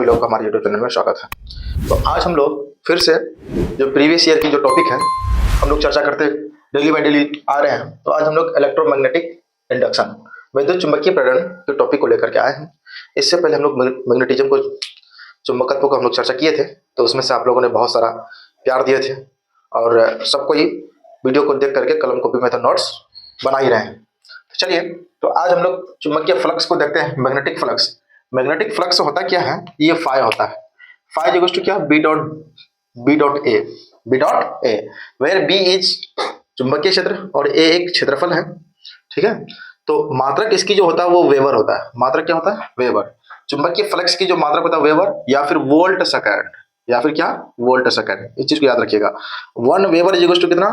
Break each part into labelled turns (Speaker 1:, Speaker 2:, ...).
Speaker 1: सभी लोगों का हमारे यूट्यूब चैनल में स्वागत है। तो आज हम लोग फिर से जो प्रीवियस ईयर की जो टॉपिक है हम लोग चर्चा करते डेली बाई डेली आ रहे हैं। तो आज हम लोग इलेक्ट्रोमैग्नेटिक इंडक्शन विद्युत चुंबकीय प्रेरण के टॉपिक को लेकर के आए हैं। इससे पहले हम लोग मैग्नेटिज्म को चुंबकत्व को हम लोग चर्चा किए थे, तो उसमें से आप लोगों ने बहुत सारा प्यार दिए थे और सबको ही वीडियो को देख करके कलम कॉपी में तो नोट्स बना ही रहे हैं। तो चलिए, तो आज हम लोग चुंबकीय फ्लक्स को देखते हैं। मैग्नेटिक फ्लक्स, मैग्नेटिक फ्लक्स होता क्या है, ये फाई होता है। फाई इक्वल्स टू क्या, B dot A, where B is चुंबकीय क्षेत्र और ए एक क्षेत्रफल है, ठीक है। तो मात्रक इसकी जो होता है वो वेबर होता है। मात्रक क्या होता है, वेबर। चुंबकीय फ्लक्स की जो मात्रक होता है वेबर या फिर वोल्ट सेकंड, या फिर क्या, वोल्ट सेकंड। इस चीज को याद रखिएगा। 1 वेबर इक्वल्स टू कितना,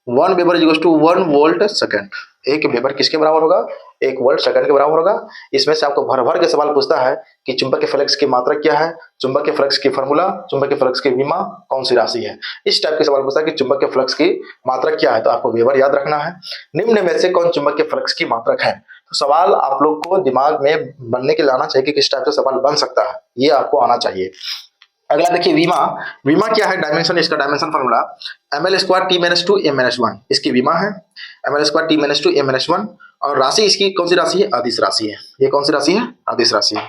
Speaker 1: 1 weber equals to 1 volt second. एक वेबर किसके बराबर होगा, 1 वोल्ट सेकंड के बराबर होगा। इसमें से आपको भर भर के सवाल पूछता है कि चुंबकीय फ्लक्स की मात्रक क्या है, चुंबकीय फ्लक्स की फार्मूला, चुंबकीय फ्लक्स की विमा कौन सी राशि है। इस टाइप के सवाल पूछता है कि चुंबकीय फ्लक्स की मात्रक क्या है, तो आपको वेबर याद रखना है। निम्न में से कौन चुंबकीय फ्लक्स की मात्रक है। तो सवाल आप लोग को दिमाग में बनने के लिए आना चाहिए कि किस टाइप से सवाल बन सकता है, ये आपको आना चाहिए। अगला देखिए, विमा। विमा क्या है, डायमेंशन, इसका dimension formula ml² t-2 m-1, इसकी विमा है ml² t-2 m-1। और राशि इसकी कौन सी राशि है, अदिश राशि है। ये कौन सी राशि है, अदिश राशि है।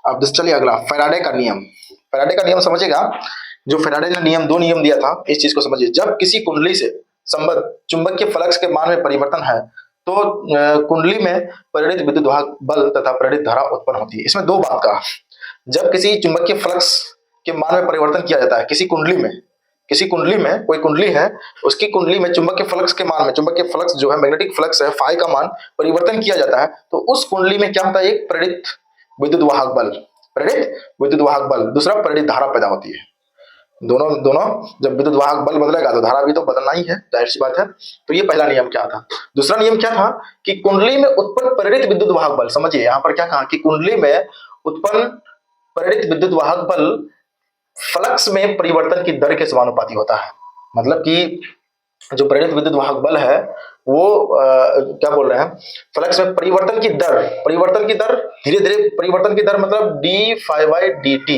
Speaker 1: अब चलिए अगला, फैराडे का नियम। फैराडे का नियम समझिएगा। जो फैराडे ने नियम, 2 नियम दिया था, इस चीज को समझिए। जब किसी कुंडली से संबद्ध चुंबकीय फ्लक्स के मान में परिवर्तन है तो कुंडली में प्रेरित विद्युत वाहक बल तथा प्रेरित धारा उत्पन्न होती है। इसमें 2 बात का, जब किसी चुंबकीय फ्लक्स के मान में परिवर्तन किया जाता है किसी कुंडली में, कोई कुंडली है, उसकी कुंडली में चुंबकीय फ्लक्स के मान में, चुंबकीय फ्लक्स जो है मैग्नेटिक फ्लक्स है, फाई का मान परिवर्तन किया जाता है, तो उस कुंडली में क्या होता है, एक प्रेरित विद्युत वाहक बल, दूसरा प्रेरित धारा पैदा होती है। दोनों जब विद्युत वाहक बल बदलेगा तो धारा भी तो बदलना ही है, जाहिर सी बात है। तो ये पहला नियम क्या था। दूसरा नियम क्या था कि कुंडली में उत्पन्न प्रेरित विद्युत वाहक बल, समझिए यहाँ पर क्या कहा कि कुंडली में उत्पन्न प्रेरित विद्युत वाहक बल फ्लक्स में परिवर्तन की दर के समानुपाती होता है। मतलब कि जो प्रेरित विद्युत वाहक बल है वो क्या बोल रहे हैं, फ्लक्स में परिवर्तन की दर धीरे धीरे परिवर्तन की दर, मतलब d∅dt,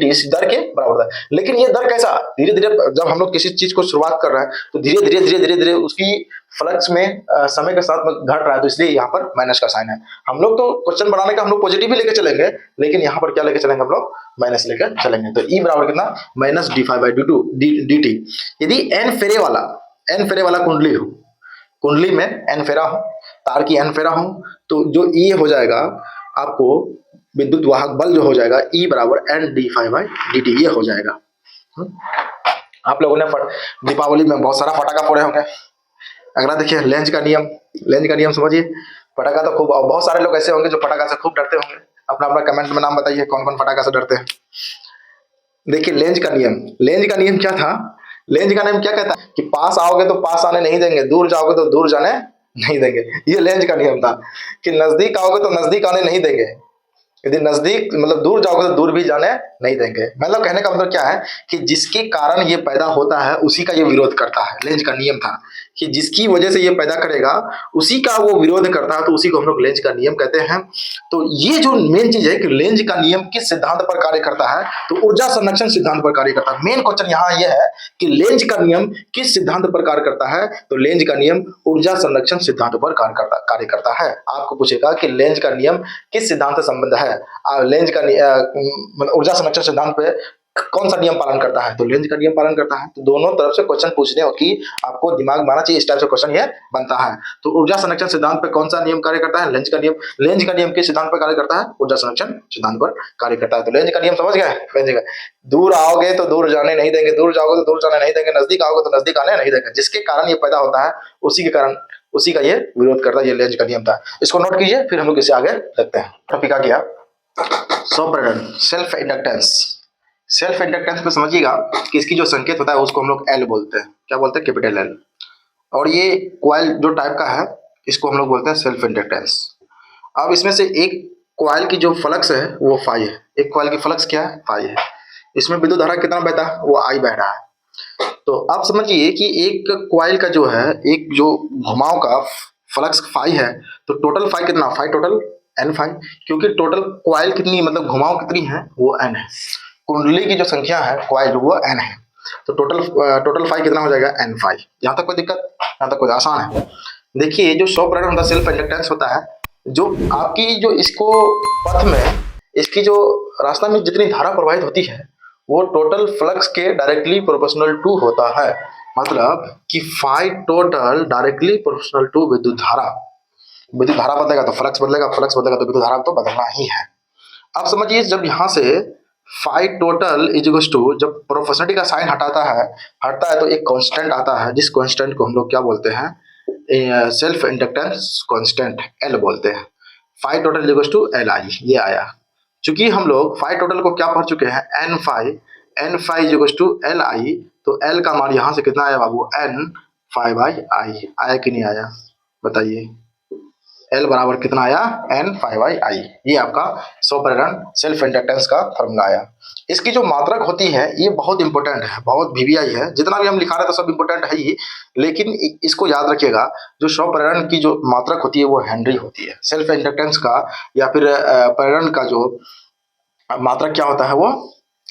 Speaker 1: इस दर के बराबर होता है। लेकिन ये दर कैसा, धीरे धीरे, जब हम लोग किसी चीज को शुरुआत कर रहे हैं तो धीरे धीरे उसकी फ्लक्स में समय के साथ में घट रहा है, तो इसलिए यहाँ पर माइनस का साइन है। हम लोग तो क्वेश्चन बनाने का हम लोग पॉजिटिव ही लेके चलेंगे, लेकिन यहाँ पर क्या लेके चलेंगे, हम लोग माइनस लेकर चलेंगे। तो ई बराबर कितना, माइनस d∅dt। यदि n फेरे वाला कुंडली हो, कुंडली में n फेरा हो, तार की n फेरा हो, तो जो E हो जाएगा आपको विद्युत वाहक बल जो हो जाएगा E बराबर n d∅dt, ये हो जाएगा। आप लोगों ने दीपावली में बहुत सारा फटाका फोड़े होंगे। अगला देखिए, लेंज का नियम समझिए। फटाका तो खूब, बहुत सारे लोग ऐसे होंगे जो फटाका से खूब डरते होंगे। अपना अपना कमेंट में नाम बताइए कौन कौन फटाका से डरते हैं। देखिए लेंज का नियम क्या था। लेंज का नियम क्या कहता है कि पास आओगे तो पास आने नहीं देंगे, दूर जाओगे तो दूर जाने नहीं देंगे। ये लेंज का नियम था कि नजदीक आओगे तो नजदीक आने नहीं देंगे, यदि नजदीक मतलब दूर जाओगे तो दूर भी जाने नहीं देंगे। मतलब कहने का मतलब क्या है कि जिसके कारण ये पैदा होता है उसी का ये विरोध करता है। लेंज का नियम था कि जिसकी वजह से ये पैदा करेगा उसी का वो विरोध करता है, तो उसी को हम लोग लेंज का नियम कहते हैं। तो ये जो मेन चीज है कि लेंज का नियम किस सिद्धांत पर कार्य करता है, तो ऊर्जा संरक्षण सिद्धांत पर कार्य करता है। मेन क्वेश्चन यहाँ यह है कि लेंज का नियम किस सिद्धांत पर कार्य करता है, तो लेंज का नियम ऊर्जा संरक्षण सिद्धांत पर कार्य करता है। आपको पूछेगा कि लेंज का नियम किस सिद्धांत से संबंध है, लेंज का ऊर्जा संरक्षण सिद्धांत पे कौन सा नियम पालन करता है, तो लेंज का नियम पालन करता है। तो दोनों तरफ से क्वेश्चन पूछने हो कि आपको दिमाग मारना चाहिए, इस टाइप से क्वेश्चन ये बनता है। तो ऊर्जा संरक्षण सिद्धांत पे कौन सा नियम कार्य करता है, लेंज का नियम किस सिद्धांत पर कार्य करता है, ऊर्जा संरक्षण सिद्धांत पर कार्य करता है। तो लेंज का नियम समझ गए, लेंज का, दूर आओगे तो दूर जाने नहीं देंगे, दूर जाओगे तो दूर जाने नहीं देंगे, नजदीक आओगे तो नजदीक आने नहीं देंगे। जिसके कारण ये पैदा होता है उसी का ये विरोध करता है, ये लेंज का नियम था। इसको नोट कीजिए, फिर हम लोग इसे आगे देखते हैं। टॉपिक आ गया स्वप्रेरण, सेल्फ इंडक्टेंस पे समझिएगा कि इसकी जो संकेत होता है उसको हम लोग एल बोलते हैं। क्या बोलते हैं, कैपिटल एल। और ये कॉइल जो टाइप का है इसको हम लोग बोलते हैं सेल्फ इंडक्टेंस। अब इसमें से एक कॉइल की जो फ्लक्स है वो फाई है, एक कॉइल की फ्लक्स क्या है, फाई है। इसमें विद्युत धारा कितना बहता है, वो आई बह रहा है। तो आप समझिए कि एक कॉइल का जो है, एक जो घुमाव का फ्लक्स फाई है, तो टोटल फाई कितना, फाई टोटल N5, क्योंकि टोटल कॉइल कितनी मतलब घुमाव कितनी है वो N है, कुंडली की जो संख्या है कॉइल वो N है, तो टोटल फाई कितना हो जाएगा N5। यहाँ तक कोई दिक्कत, यहाँ तक कोई आसान है। देखिए जो शॉर्ट प्रेरण होता है सेल्फ इंडक्टेंस होता है, जो आपकी जो इसको पथ में इसकी जो रास्ता में जितनी धारा प्रवाहित होती है वो टोटल फ्लक्स के डायरेक्टली प्रोपोर्शनल टू होता है, मतलब कि phi total directly proportional to विद्युत धारा बदलेगा तो फ्लक्स बदलेगा, फ्लक्स बदलेगा तो विद्युत धारा तो बदलना ही है। अब समझिए जब यहाँ से phi total is equal to, जब प्रोपोर्शनलिटी का साइन हटता है तो एक कांस्टेंट आता है, जिस कांस्टेंट को हम लोग क्या बोलते हैं, सेल्फ इंडक्टेंस कांस्टेंट एल बोलते हैं। Phi total is equal to L I, ये आया। चूंकि हम लोग फाई टोटल को क्या पढ़ चुके हैं, N phi is equal to L I, तो एल का मान यहाँ से कितना आया बाबू, एन फाई बाई आई आया कि नहीं आया, बताइए। एल बराबर कितना आया, एन फाई बाई आई, ये आपका स्वप्रेरण सेल्फ इंडक्टेंस का फॉर्मूला आया। इसकी जो मात्रक होती है ये बहुत इंपॉर्टेंट है, बहुत वीवीआई है, जितना भी हम लिखा रहे थे सब इंपॉर्टेंट है ही, लेकिन इसको याद रखिएगा, जो स्वप्रेरण की जो मात्रक होती है वो हेनरी होती है। सेल्फ इंडक्टेंस का या फिर प्रेरण का जो मात्रक क्या होता है वो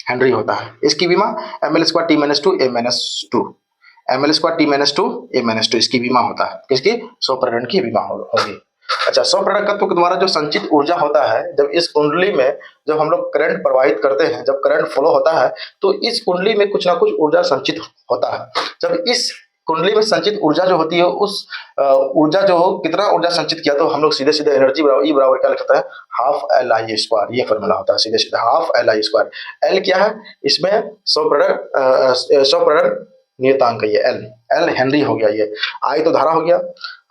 Speaker 1: हेनरी होता है। इसकी विमा M L square T minus two A minus two, M L square T minus two A minus two इसकी विमा होता है, किसकी, स्वप्रेरण की विमा होगी। अच्छा, स्वप्रेरकत्व के द्वारा जो संचित ऊर्जा होता है, जब इस कुंडली में जब हम लोग करंट प्रवाहित करते हैं, जब करंट फ्लो होता है तो इस कुंडली में कुछ ना कुछ ऊर्जा संचित होता है। जब इस कुंडली में संचित ऊर्जा जो होती है उस ऊर्जा जो कितना ऊर्जा संचित किया, तो हम लोग सीधे सीधे एनर्जी बराबर ई बराबर क्या लिखता है, हाफ एल आई स्क्वायर, ये फॉर्मूला होता है सीधे सीधे half L I square. L क्या है इसमें, स्वप्रेरक नियतांक ये एल हेनरी हो गया, ये आई तो धारा हो गया।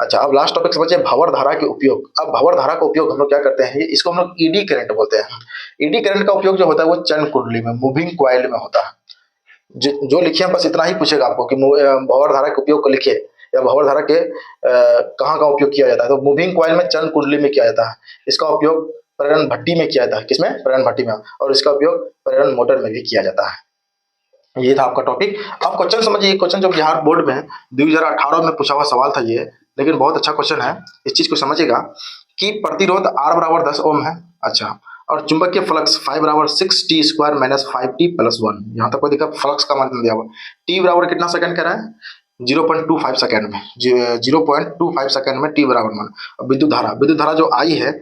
Speaker 1: अच्छा, अब लास्ट टॉपिक समझिए भंवर धारा के उपयोग। अब भंवर धारा का उपयोग हम लोग क्या करते हैं, इसको हम लोग ईडी करंट बोलते हैं। ईडी करंट का उपयोग जो होता है वो चंड कुंडली में, मूविंग कॉइल में होता है। जो लिखिए बस इतना ही पूछेगा आपको कि भंवर धारा के उपयोग को लिखिए, या भंवर धारा के कहाँ का उपयोग किया जाता है, तो मूविंग कॉइल में चंड कुंडली में किया जाता है। इसका उपयोग प्रेरण भट्टी में किया जाता है, किसमें, प्रेरण भट्टी में, और इसका उपयोग प्रेरण मोटर में भी किया जाता है। ये था आपका टॉपिक। अब क्वेश्चन समझिए, क्वेश्चन जो बिहार बोर्ड में 2018 में पूछा हुआ सवाल था ये, लेकिन बहुत अच्छा क्वेश्चन है। इस चीज को समझिएगा कि प्रतिरोध R बराबर 10 ओम है, अच्छा, और चुंबकीय फ्लक्स फाई बराबर 6t square minus 5t plus 1, यहाँ तक कोई दिक्कत, फ्लक्स का मान दिया हुआ, t बराबर कितना सेकंड कह रहा है, 0.25 सेकंड में, 0.25 सेकंड में t बराबर मान। विद्युत धारा जो I है,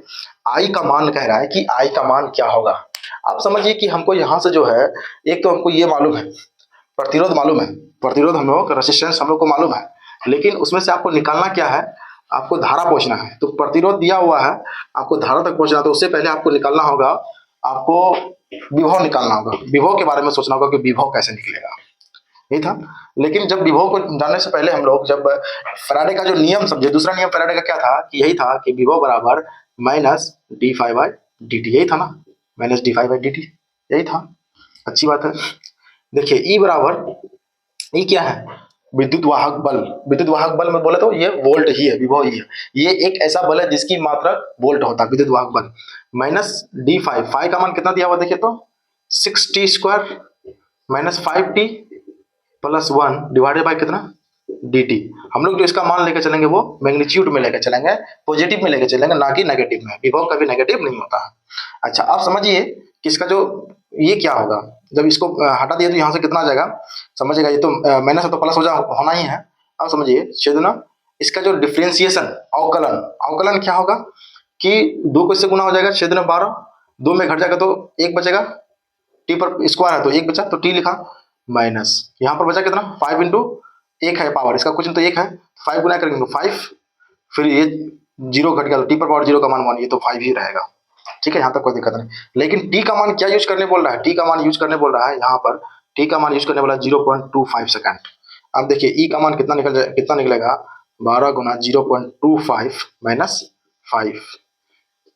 Speaker 1: I का मान कह रहा है कि I का मान क्या होगा। आप समझिए कि हमको यहाँ से जो है, एक तो हमको ये मालूम है, प्रतिरोध मालूम है, प्रतिरोध हम लोग रेसिस्टेंस हम लोग को मालूम है, लेकिन उसमें से आपको निकालना क्या है, आपको धारा पहुंचना है। तो प्रतिरोध दिया हुआ है, आपको धारा तक पहुंचना, तो उससे पहले आपको निकालना होगा, आपको विभव निकालना होगा, विभव के बारे में सोचना होगा कि विभव कैसे निकलेगा, नहीं था। लेकिन जब विभव को जानने से पहले हम लोग जब फैराडे का जो नियम समझे, दूसरा नियम फैराडे का क्या था, कि यही था कि विभव बराबर minus D phi by D T, यही था ना, minus D phi by D T, यही था। अच्छी बात है। देखिए ई बराबर, ई क्या है, विद्युत वाहक बल। विद्युत वाहक बल में बोले तो ये वोल्ट ही है, विभव ही है, ये एक ऐसा बल है जिसकी मात्रा वोल्ट होता है, विद्युत वाहक बल। माइनस डी फाई, फाई का मान कितना दिया हुआ देखिए तो 6t square minus 5t plus 1 divided by कितना, dt। हम लोग जो इसका मान लेकर चलेंगे वो मैग्नीट्यूड में लेकर चलेंगे, पॉजिटिव में लेकर चलेंगे, ना कि नेगेटिव में। विभव कभी नेगेटिव नहीं होता है। अच्छा, आप समझिए कि इसका जो ये क्या होगा, जब इसको हटा दिए तो यहाँ से कितना आ जाएगा, समझिएगा, ये तो माइनस है तो प्लस होना ही है। अब समझिए छेदना, इसका जो डिफ्रेंसिएशन, अवकलन क्या होगा कि 2 को इससे गुना हो जाएगा, छेदना 12, 2 में घट जाएगा तो 1 बचेगा, टी पर स्क्वायर है तो 1 बचा, तो टी लिखा, माइनस यहाँ पर बचा कितना, 5 इंटू 1 है पावर, इसका कुछ तो 1 है, 5 गुना करेंगे तो 5, फिर ये 0 घट गया तो टी पर पावर 0 का मान 1, ये तो 5 ही रहेगा। ठीक है, यहाँ तक कोई दिक्कत नहीं। लेकिन टी का मान क्या यूज करने बोल रहा है, टी का मान यूज करने बोल रहा है, यहाँ पर टी का मान यूज करने वाला 0.25 सेकंड। अब देखिए ई का मान कितना निकलेगा, 12 गुना 0.25 माइनस 5,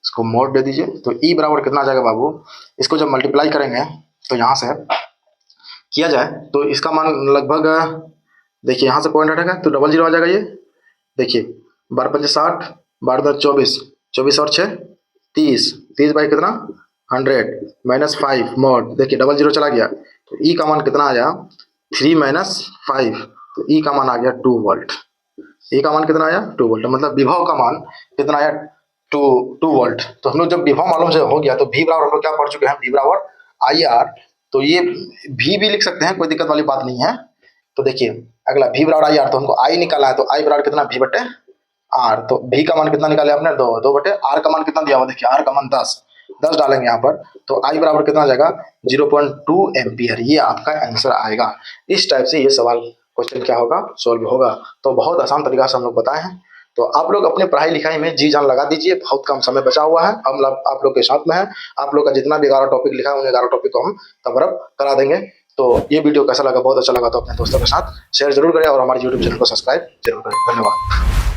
Speaker 1: इसको मोड दे दीजिए, तो ई बराबर कितना आ जाएगा बाबू, इसको जब मल्टीप्लाई करेंगे तो यहाँ से किया जाए तो इसका मान लगभग, देखिए यहाँ से पॉइंट हटेगा तो 00 आ जाएगा। ये देखिए 12 5 60, 12 24, 24 और 6 30, 30 बाई कितना 100 माइनस 5 मोड, देखिए 00 चला गया, तो ई का मान कितना आया 3 माइनस 5, तो ई का मान आ गया 2 वोल्ट। ई का मान कितना आया 2 वोल्ट, मतलब विभव का मान कितना आया टू वोल्ट। तो हम लोग जब विभव मालूम से हो गया तो V बराबर हम लोग क्या पढ़ चुके हैं, V बराबर IR। तो ये V भी लिख सकते हैं, कोई दिक्कत वाली बात नहीं है। तो देखिए अगला V बराबर IR, तो हमको I निकाला है, तो I बराबर कितना, V बटे R। तो V का मान कितना निकाले आपने, 2 बटे R का मान कितना दिया हुआ, देखिए R का मान 10 डालेंगे यहाँ पर, तो I बराबर कितना आ जाएगा 0.2 एम्पियर। ये आपका आंसर आएगा। इस टाइप से ये सवाल क्वेश्चन क्या होगा, सोल्व होगा। तो बहुत आसान तरीका से हम लोग बताए हैं। तो आप लोग अपने पढ़ाई लिखाई में जी जान लगा दीजिए, बहुत कम समय बचा हुआ है, हम लोग आप लोग के साथ में है। आप लोग का जितना भी 11 टॉपिक लिखा है उन 11 टॉपिक को हम कवर अप करा देंगे। तो ये वीडियो कैसा लगा, बहुत अच्छा लगा तो अपने दोस्तों के साथ शेयर जरूर करें और हमारे यूट्यूब चैनल को सब्सक्राइब जरूर करें। धन्यवाद।